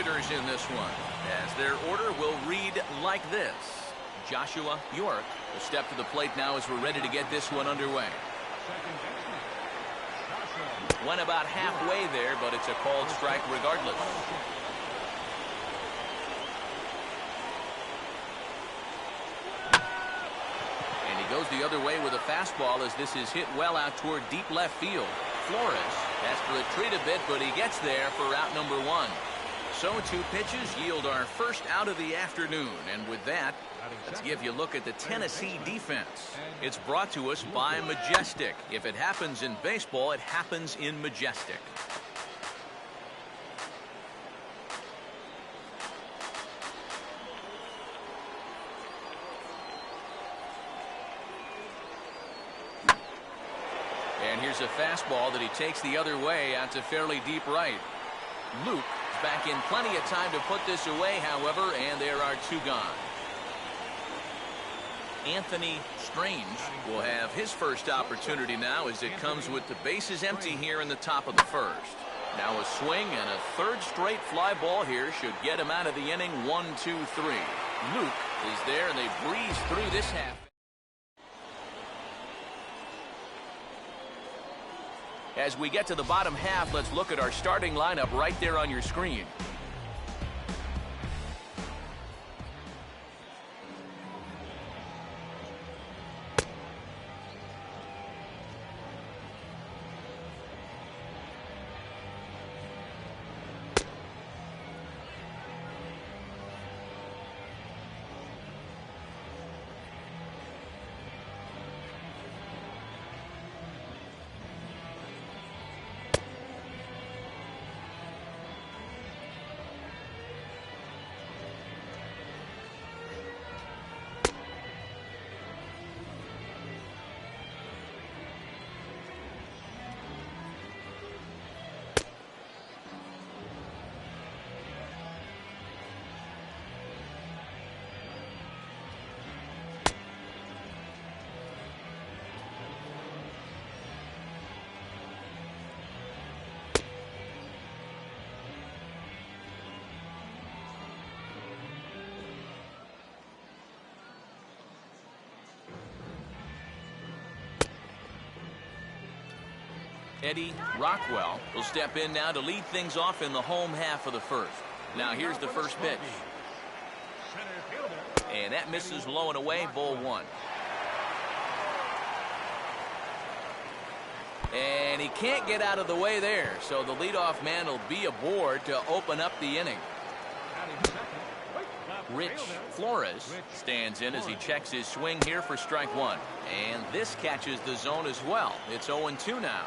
hitters in this one, as their order will read like this. Joshua York will step to the plate now as we're ready to get this one underway. Went about halfway there, but it's a called strike regardless. And he goes the other way with a fastball as this is hit well out toward deep left field. Flores has to retreat a bit, but he gets there for out number one. So 2 pitches yield our first out of the afternoon. And with that, let's give you a look at the Tennessee defense. It's brought to us by Majestic. If it happens in baseball, it happens in Majestic. And here's a fastball that he takes the other way out to fairly deep right. Luke is back in plenty of time to put this away, however, and there are 2 gone. Anthony Strange will have his first opportunity now as it comes with the bases empty here in the top of the first. Now a swing and a 3rd straight fly ball here should get him out of the inning. 1, 2, 3. Luke is there, and they breeze through this half. As we get to the bottom half, let's look at our starting lineup right there on your screen. Eddie Rockwell will step in now to lead things off in the home half of the first. Now here's the first pitch. And that misses low and away, ball 1. And he can't get out of the way there, so the leadoff man will be aboard to open up the inning. Rich Flores stands in as he checks his swing here for strike 1. And this catches the zone as well. It's 0-2 now.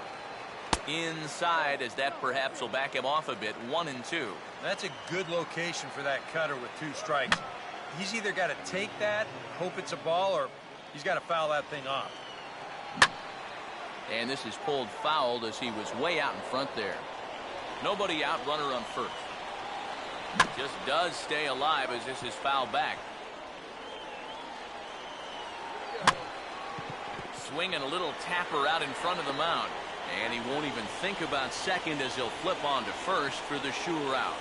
Inside, as that perhaps will back him off a bit. 1-2. That's a good location for that cutter with 2 strikes. He's either got to take that, hope it's a ball, or he's got to foul that thing off. And this is pulled fouled as he was way out in front there. Nobody out, runner on first. Just does stay alive as this is fouled back. Swinging a little tapper out in front of the mound. And he won't even think about second as he'll flip on to first for the sure out.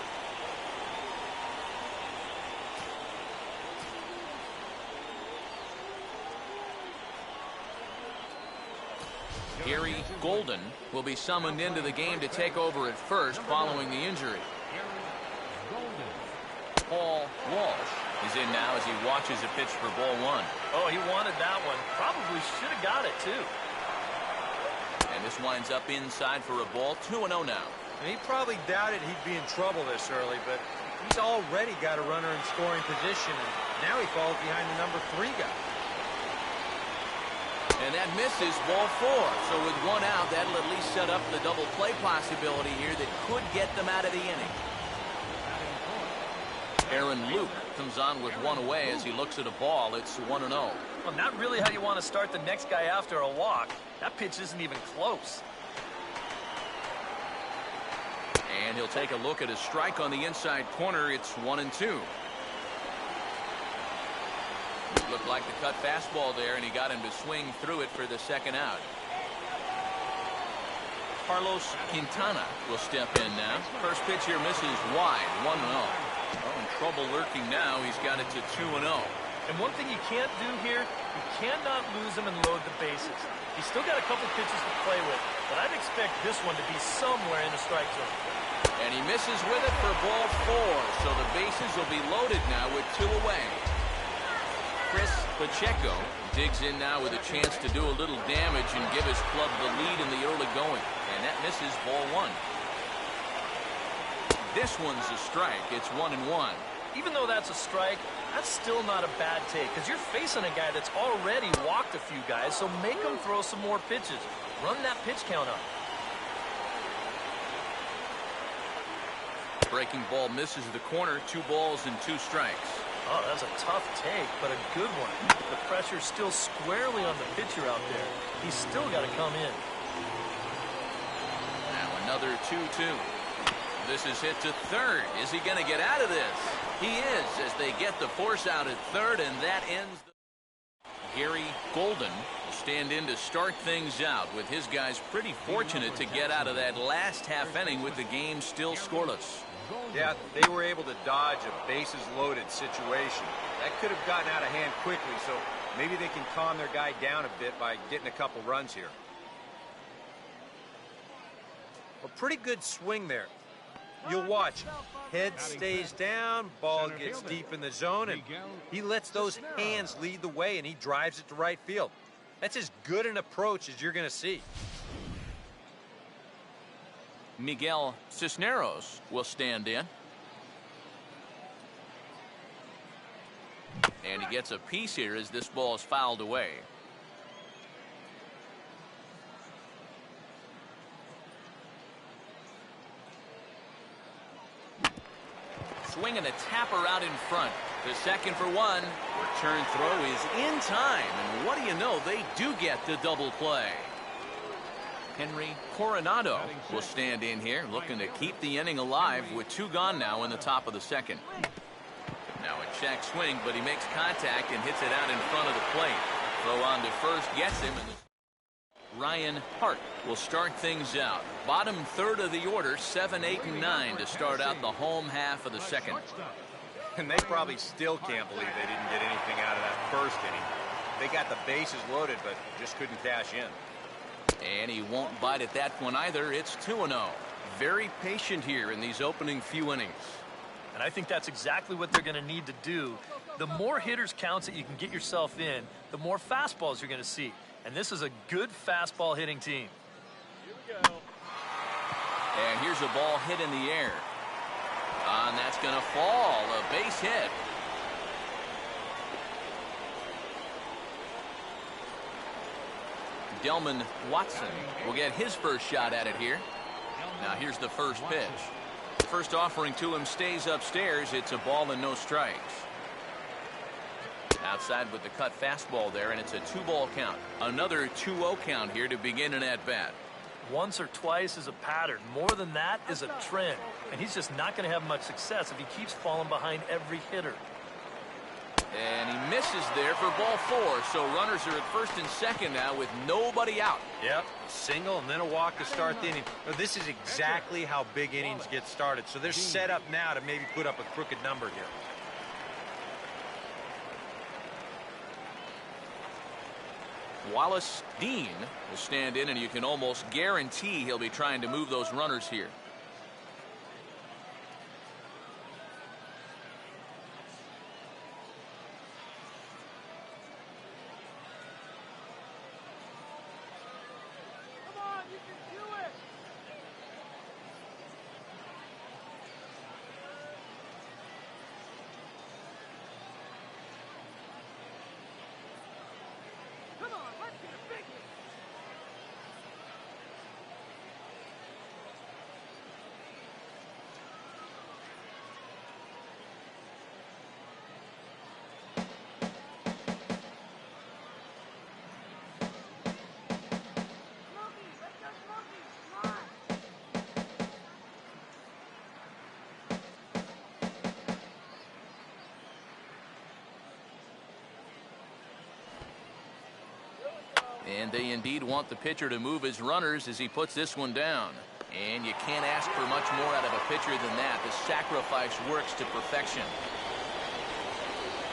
Gary Golden will be summoned into the game to take over at first following the injury. Paul Walsh is in now as he watches a pitch for ball 1. Oh, he wanted that one. Probably should have got it, too. And this winds up inside for a ball. 2-0 now. And he probably doubted he'd be in trouble this early, but he's already got a runner in scoring position, and now he falls behind the number 3 guy. And that misses ball 4. So with 1 out, that'll at least set up the double play possibility here that could get them out of the inning. Aaron Luke comes on with 1 away as he looks at a ball. It's 1-0. Well, not really how you want to start the next guy after a walk. That pitch isn't even close. And he'll take a look at a strike on the inside corner. It's 1-2. Looked like the cut fastball there, and he got him to swing through it for the second out. Carlos Quintana will step in now. First pitch here misses wide, 1-0. Oh, in trouble lurking now. He's got it to 2-0. And one thing you can't do here, you cannot lose him and load the bases. He's still got a couple pitches to play with, but I'd expect this one to be somewhere in the strike zone. And he misses with it for ball 4, so the bases will be loaded now with 2 away. Chris Pacheco digs in now with a chance to do a little damage and give his club the lead in the early going. And that misses ball 1. This one's a strike. It's 1-1. Even though that's a strike, that's still not a bad take because you're facing a guy that's already walked a few guys, so make him throw some more pitches. Run that pitch count up. Breaking ball misses the corner. 2 balls and 2 strikes. Oh, that's a tough take, but a good one. The pressure's still squarely on the pitcher out there. He's still got to come in. Now another 2-2. This is hit to third. Is he going to get out of this? He is, as they get the force out at third, and that ends the... Gary Golden will stand in to start things out, with his guys pretty fortunate to get out of that last half inning with the game still scoreless. Yeah, they were able to dodge a bases-loaded situation. That could have gotten out of hand quickly, so maybe they can calm their guy down a bit by getting a couple runs here. A pretty good swing there. You'll watch. Head stays down, ball gets deep in the zone, and he lets those hands lead the way, and he drives it to right field. That's as good an approach as you're going to see. Miguel Cisneros will stand in. And he gets a piece here as this ball is fouled away. Swing and a tapper out in front. The second for 1. Return throw is in time. And what do you know? They do get the double play. Henry Coronado will stand in here, looking to keep the inning alive with 2 gone now in the top of the second. Now a check swing, but he makes contact and hits it out in front of the plate. Throw on to first gets him. And Ryan Hart will start things out. Bottom third of the order, 7, 8, and 9 to start out the home half of the second. And they probably still can't believe they didn't get anything out of that first inning. They got the bases loaded, but just couldn't cash in. And he won't bite at that one either. It's 2-0. Very patient here in these opening few innings. And I think that's exactly what they're going to need to do. The more hitters counts that you can get yourself in, the more fastballs you're going to see. And this is a good fastball hitting team. Here we go. And here's a ball hit in the air. And that's going to fall. A base hit. Delman Watson will get his first shot at it here. Now here's the first pitch. First offering to him stays upstairs. It's a ball and no strikes. Outside with the cut fastball there, and it's a 2-ball count. Another 2-0 count here to begin an at-bat. Once or twice is a pattern. More than that is a trend. And he's just not going to have much success if he keeps falling behind every hitter. And he misses there for ball 4. So runners are at first and second now with nobody out. Yep, single and then a walk to start the inning. Now, this is exactly how big innings get started. So they're set up now to maybe put up a crooked number here. Wallace Dean will stand in, and you can almost guarantee he'll be trying to move those runners here. And they indeed want the pitcher to move his runners as he puts this one down. And you can't ask for much more out of a pitcher than that. The sacrifice works to perfection.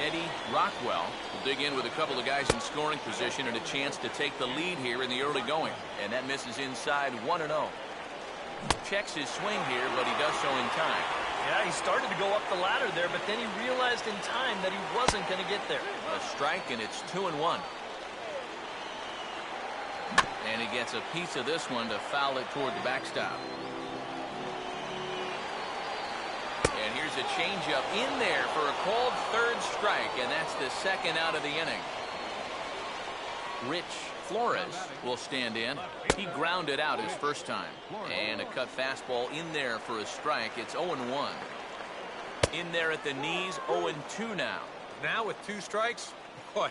Eddie Rockwell will dig in with a couple of guys in scoring position and a chance to take the lead here in the early going. And that misses inside 1-0. Checks his swing here, but he does so in time. Yeah, he started to go up the ladder there, but then he realized in time that he wasn't going to get there. A strike, and it's 2-1. And he gets a piece of this one to foul it toward the backstop. And here's a changeup in there for a called third strike, and that's the second out of the inning. Rich Flores will stand in. He grounded out his first time. And a cut fastball in there for a strike. It's 0-1. In there at the knees, 0-2 now. Now with 2 strikes, boy,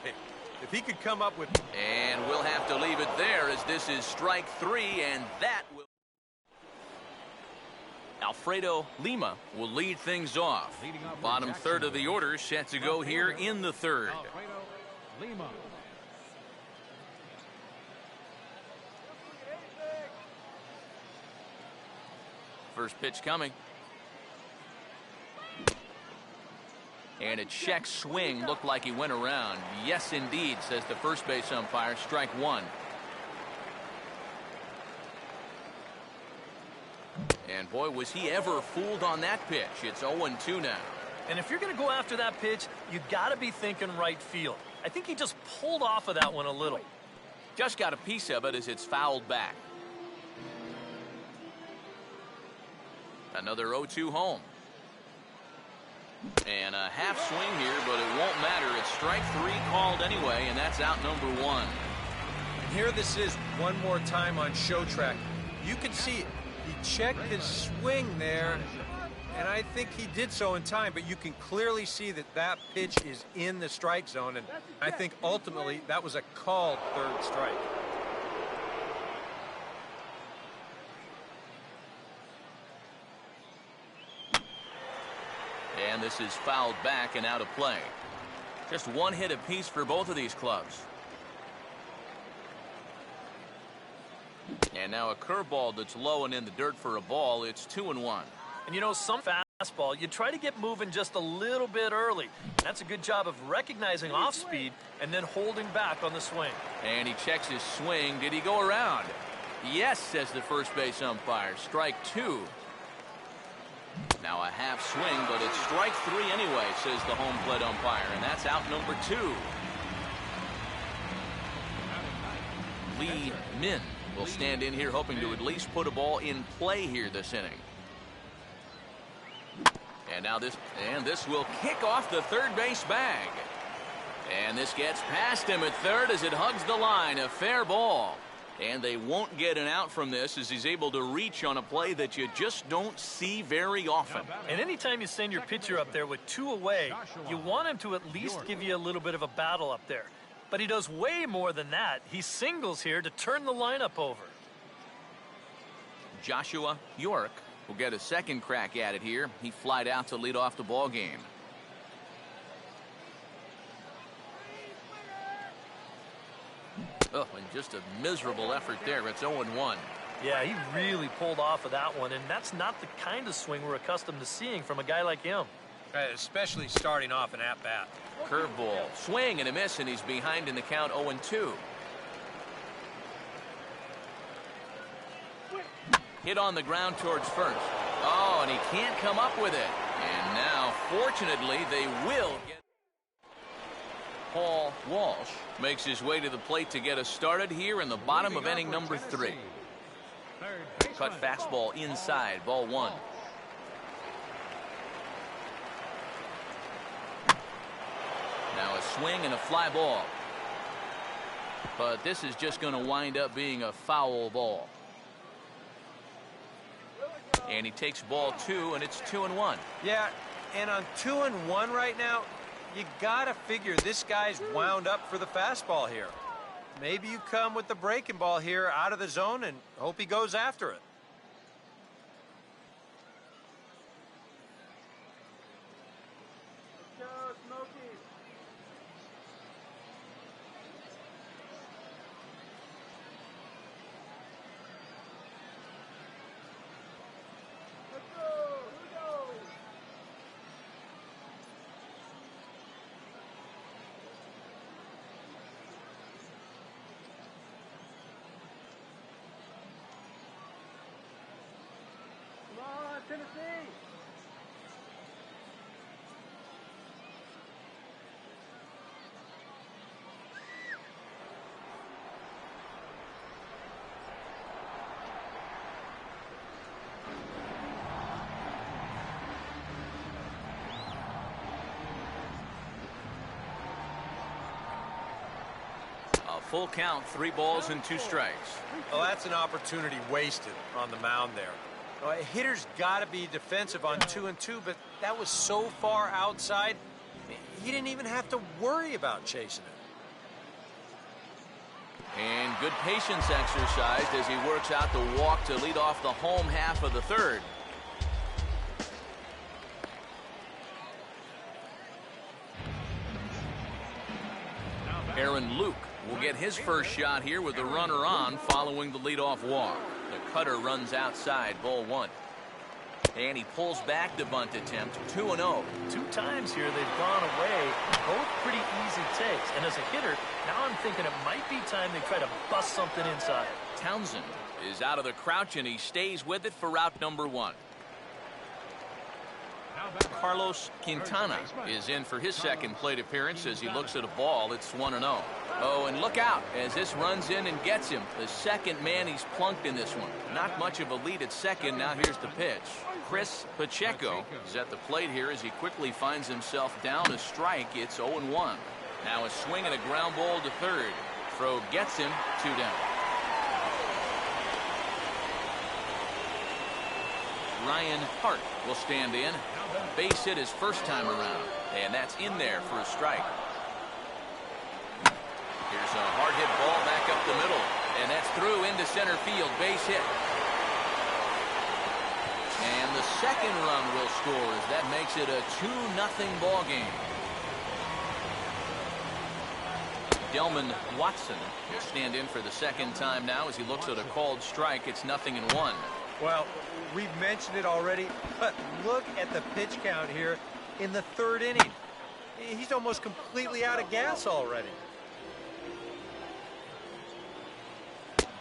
if he could come up with... And we'll have to leave it there as this is strike 3, and that will... Alfredo Lima will lead things off. Bottom third of the order set to go here in the third. First pitch coming. And a check swing looked like he went around. Yes, indeed, says the first base umpire. Strike 1. And boy, was he ever fooled on that pitch. It's 0-2 now. And if you're going to go after that pitch, you got to be thinking right field. I think he just pulled off of that one a little. Just got a piece of it as it's fouled back. Another 0-2 home. And a half swing here, but it won't matter. It's strike 3 called anyway, and that's out number 1. And here this is one more time on show track. You can see it. He checked his swing there, and I think he did so in time, but you can clearly see that that pitch is in the strike zone, and I think ultimately that was a called third strike. And this is fouled back and out of play. Just one hit apiece for both of these clubs. And now a curveball that's low and in the dirt for a ball. It's 2-1. And you know, some fastball, you try to get moving just a little bit early. That's a good job of recognizing off speed and then holding back on the swing. And he checks his swing. Did he go around? Yes, says the first base umpire. Strike 2. Now a half swing, but it's strike 3 anyway, says the home plate umpire, and that's out number 2. Lee Min will stand in here hoping to at least put a ball in play here this inning. And now this will kick off the third base bag. And this gets past him at third as it hugs the line. A fair ball. And they won't get an out from this as he's able to reach on a play that you just don't see very often. And anytime you send your pitcher up there with 2 away, you want him to at least give you a little bit of a battle up there. But he does way more than that. He singles here to turn the lineup over. Joshua York will get a second crack at it here. He flied out to lead off the ball game. Oh, and just a miserable effort there. It's 0-1. Yeah, he really pulled off of that one, and that's not the kind of swing we're accustomed to seeing from a guy like him. Especially starting off an at-bat. Curveball, swing and a miss, and he's behind in the count 0-2. Hit on the ground towards first. Oh, and he can't come up with it. And now, fortunately, they will get... Paul Walsh makes his way to the plate to get us started here in the bottom of inning number 3. Cut fastball inside, ball 1. Now a swing and a fly ball. But this is just going to wind up being a foul ball. And he takes ball 2, and it's 2-1. Yeah, and on 2-1 right now, you gotta figure this guy's wound up for the fastball here. Maybe you come with the breaking ball here out of the zone and hope he goes after it. full count, 3 balls and 2 strikes. Well, that's an opportunity wasted on the mound there. A hitter's got to be defensive on 2-2, but that was so far outside, he didn't even have to worry about chasing it. And good patience exercised as he works out the walk to lead off the home half of the third. Aaron Luke will get his first shot here with the runner on following the leadoff walk. The cutter runs outside, ball 1. And he pulls back the bunt attempt, 2-0. 2 times here they've gone away, both pretty easy takes. And as a hitter, now I'm thinking it might be time they try to bust something inside. Townsend is out of the crouch and he stays with it for route number 1. Carlos Quintana is in for his second plate appearance as he looks at a ball. It's 1-0. Oh, and look out as this runs in and gets him. The second man he's plunked in this one. Not much of a lead at second. Now here's the pitch. Chris Pacheco is at the plate here as he quickly finds himself down a strike. It's 0-1. Now a swing and a ground ball to third. Throw gets him, 2 down. Ryan Hart will stand in. Base hit his first time around, and that's in there for a strike. Here's a hard hit ball back up the middle, and that's through into center field. Base hit. And the second run will score as that makes it a 2-0 ball game. Delman Watson will stand in for the second time now as he looks at a called strike. It's 0-1. Well, we've mentioned it already, but look at the pitch count here in the third inning. He's almost completely out of gas already.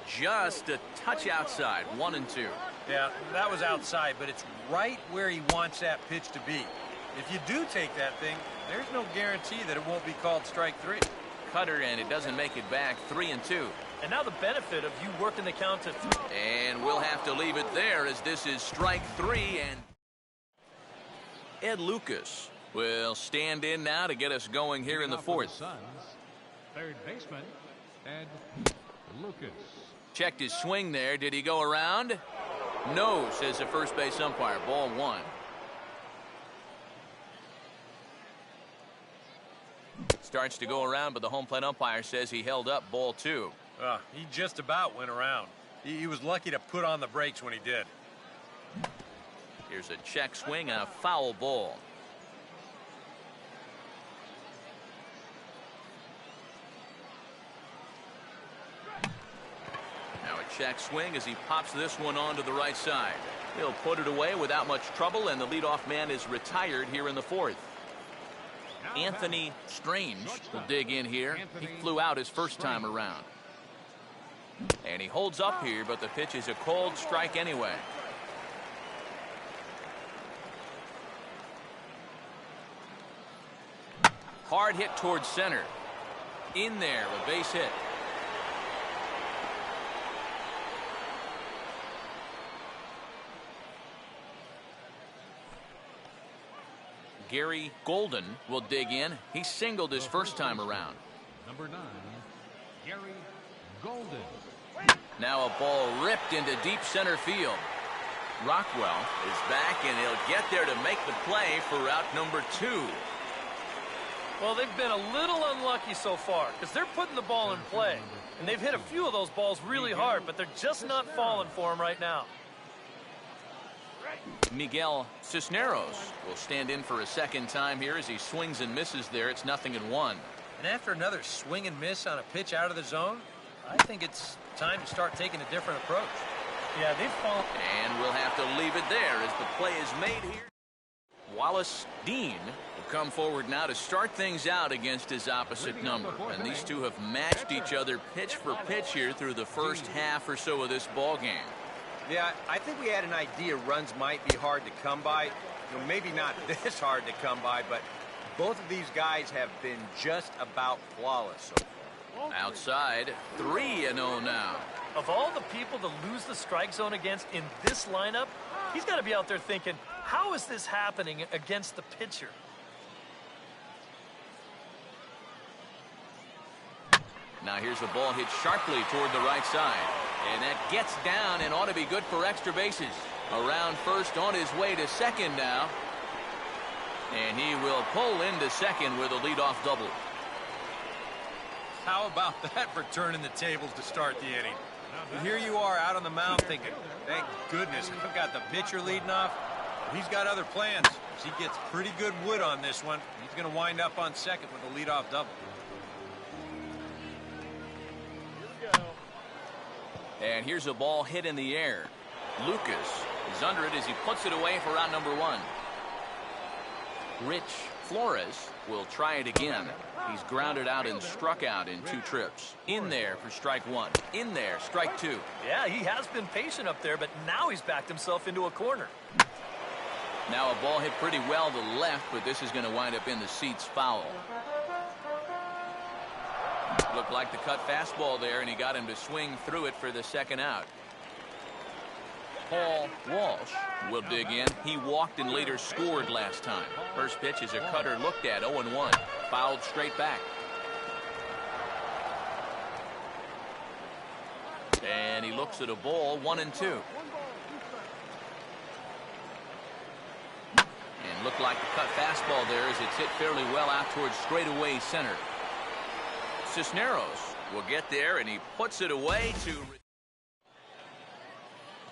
Just a touch outside, 1-2. Yeah, that was outside, but it's right where he wants that pitch to be. If you do take that thing, there's no guarantee that it won't be called strike 3. Cutter, and it doesn't make it back, 3-2. And now the benefit of you working the count to 3. And we'll have to leave it there as this is strike 3. And Ed Lucas will stand in now to get us going here in the fourth. Third baseman, Ed Lucas. Checked his swing there. Did he go around? No, says the first base umpire. Ball 1. Starts to go around, but the home plate umpire says he held up. Ball 2. He just about went around. He was lucky to put on the brakes when he did. Here's a check swing and a foul ball. Now a check swing as he pops this one onto the right side. He'll put it away without much trouble, and the leadoff man is retired here in the fourth. Anthony Strange will dig in here. He flew out his first time around. And he holds up here, but the pitch is a cold strike anyway. Hard hit towards center. In there, a base hit. Gary Golden will dig in. He singled his first time around. Number 9, Gary Golden. Now a ball ripped into deep center field. Rockwell is back, and he'll get there to make the play for route number 2. Well, they've been a little unlucky so far because they're putting the ball in play. And they've hit a few of those balls really hard, but they're just not falling for them right now. Miguel Cisneros will stand in for a second time here as he swings and misses there. It's 0-1. And after another swing and miss on a pitch out of the zone, I think it's time to start taking a different approach. Yeah, they've fallen. And we'll have to leave it there as the play is made here. Wallace Dean will come forward now to start things out against his opposite number. And these two have matched each other pitch for pitch here through the first half or so of this ball game. Yeah, I think we had an idea runs might be hard to come by. You know, maybe not this hard to come by, but both of these guys have been just about flawless so far. Outside, 3-0 now. Of all the people to lose the strike zone against in this lineup, he's got to be out there thinking, how is this happening against the pitcher? Now here's a ball hit sharply toward the right side. And that gets down and ought to be good for extra bases. Around first, on his way to second now. And he will pull into second with a leadoff double. How about that for turning the tables to start the inning? And here you are out on the mound thinking, thank goodness I've got the pitcher leading off. He's got other plans. He gets pretty good wood on this one. He's going to wind up on second with a leadoff double. And here's a ball hit in the air. Lucas is under it as he puts it away for out number one. Rich Flores will try it again. He's grounded out and struck out in 2 trips. In there for strike 1. In there, strike 2. Yeah, he has been patient up there, but now he's backed himself into a corner. Now a ball hit pretty well to left, but this is going to wind up in the seats foul. Looked like the cut fastball there, and he got him to swing through it for the second out. Paul Walsh will dig in. He walked and later scored last time. First pitch is a cutter looked at, 0-1. Fouled straight back. And he looks at a ball, 1-2. And looked like the cut fastball there as it's hit fairly well out towards straightaway center. Cisneros will get there, and he puts it away to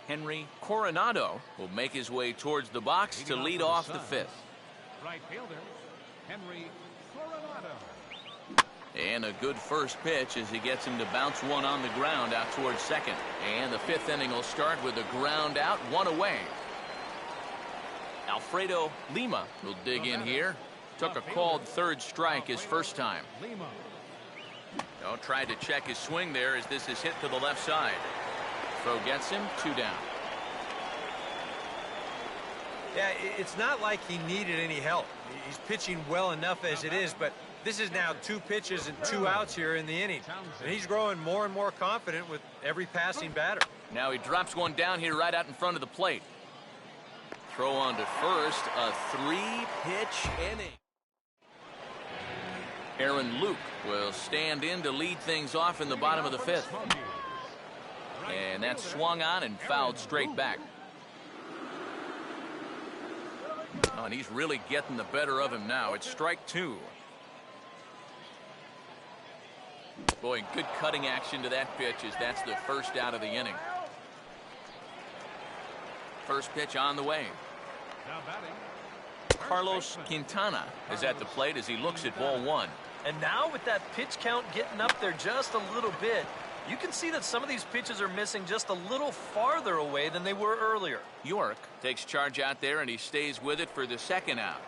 Henry Coronado will make his way towards the box to lead off the 5th. Right fielder, Henry Coronado. And a good first pitch as he gets him to bounce one on the ground out towards second. And the 5th inning will start with a ground out, 1 away. Alfredo Lima will dig in here. Took a called third strike his first time. Tried to check his swing there as this is hit to the left side. Throw gets him, 2 down. Yeah, it's not like he needed any help. He's pitching well enough as it is, but this is now 2 pitches and 2 outs here in the inning. And he's growing more and more confident with every passing batter. Now he drops one down here right out in front of the plate. Throw on to first, a 3-pitch inning. Aaron Luke will stand in to lead things off in the bottom of the 5th. And that's swung on and fouled straight back. Oh, and he's really getting the better of him now. It's strike 2. Boy, good cutting action to that pitch as that's the first out of the inning. First pitch on the way. Carlos Quintana is at the plate as he looks at ball 1. And now with that pitch count getting up there just a little bit, you can see that some of these pitches are missing just a little farther away than they were earlier. York takes charge out there, and he stays with it for the second out.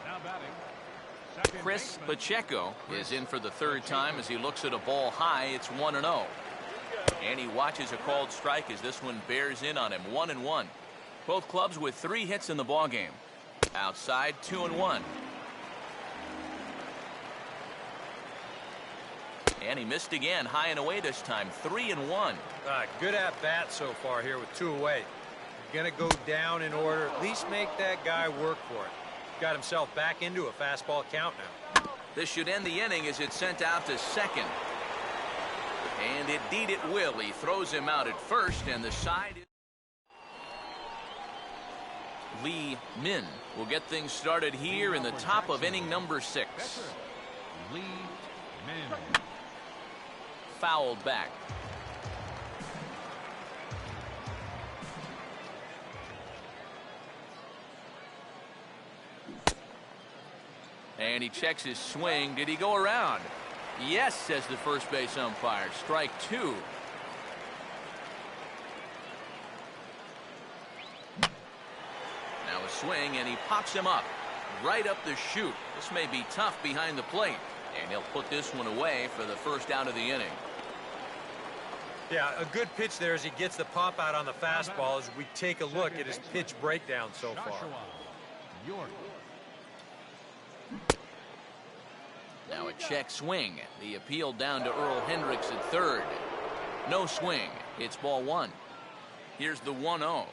Now batting, Chris Pacheco is in for the 3rd time as he looks at a ball high. It's 1-0. And he watches a called strike as this one bears in on him, 1-1. Both clubs with 3 hits in the ballgame. Outside, 2-1. And he missed again, high and away this time, 3-1. Good at bat so far here with 2 away. You're going to go down in order, at least make that guy work for it. Got himself back into a fastball count now. This should end the inning as it's sent out to second. And indeed it will. He throws him out at first, and the side is... Lee Min will get things started here in the top of inning number 6. Lee Min. Fouled back. And he checks his swing. Did he go around? Yes, says the first base umpire. Strike 2. Now a swing, and he pops him up. Right up the chute. This may be tough behind the plate. And he'll put this one away for the first out of the inning. Yeah, a good pitch there as he gets the pop out on the fastball as we take a look at his pitch breakdown so far. York. Now a check swing. The appeal down to Earl Hendricks at 3rd. No swing. It's ball 1. Here's the 1-0.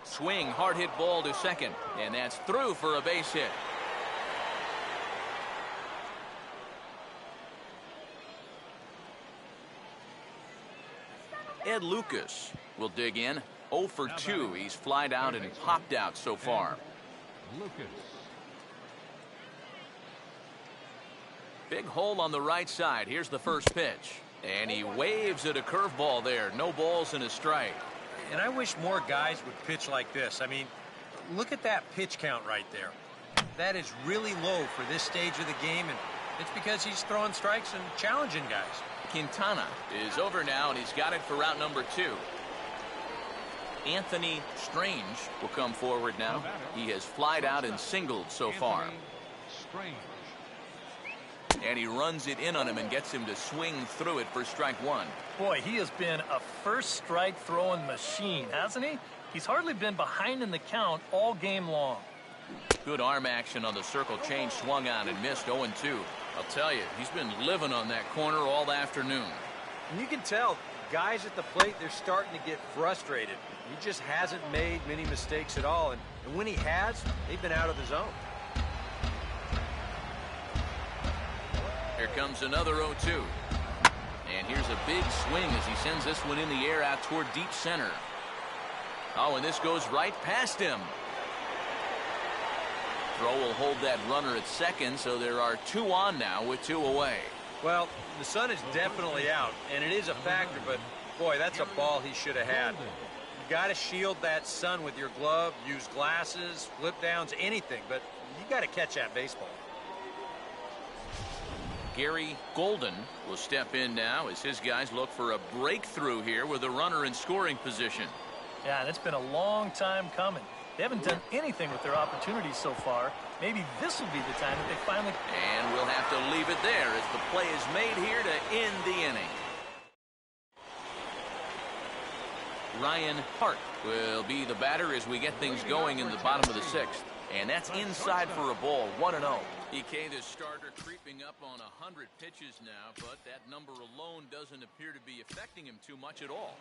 Swing, hard hit ball to second. And that's through for a base hit. Ed Lucas will dig in. 0 for 2. He's flied out and popped out so far. Lucas. Big hole on the right side. Here's the first pitch. And he waves at a curveball there. No balls and a strike. And I wish more guys would pitch like this. I mean, look at that pitch count right there. That is really low for this stage of the game, and it's because he's throwing strikes and challenging guys. Quintana is over now, and he's got it for route number 2. Anthony Strange will come forward now. He has flied out and singled so far. Strange. And he runs it in on him and gets him to swing through it for strike 1. Boy, he has been a first strike throwing machine, hasn't he? He's hardly been behind in the count all game long. Good arm action on the circle change, swung on and missed. 0-2. I'll tell you, he's been living on that corner all afternoon. And you can tell guys at the plate, they're starting to get frustrated. He just hasn't made many mistakes at all, and when he has, they've been out of the zone. Here comes another 0-2. And here's a big swing as he sends this one in the air out toward deep center. Oh, and this goes right past him. Throw will hold that runner at second, so there are 2 on now with 2 away. Well, the sun is definitely out, and it is a factor, but boy, that's a ball he should have had. You got to shield that sun with your glove, use glasses, flip downs, anything, but you got to catch that baseball. Gary Golden will step in now as his guys look for a breakthrough here with a runner in scoring position. Yeah, and it's been a long time coming. They haven't done anything with their opportunities so far. Maybe this will be the time that they finally... And we'll have to leave it there as the play is made here to end the inning. Ryan Hart will be the batter as we get things going in the bottom of the 6th. And that's inside for a ball, 1-0. EK, the starter, creeping up on 100 pitches now, but that number alone doesn't appear to be affecting him too much at all.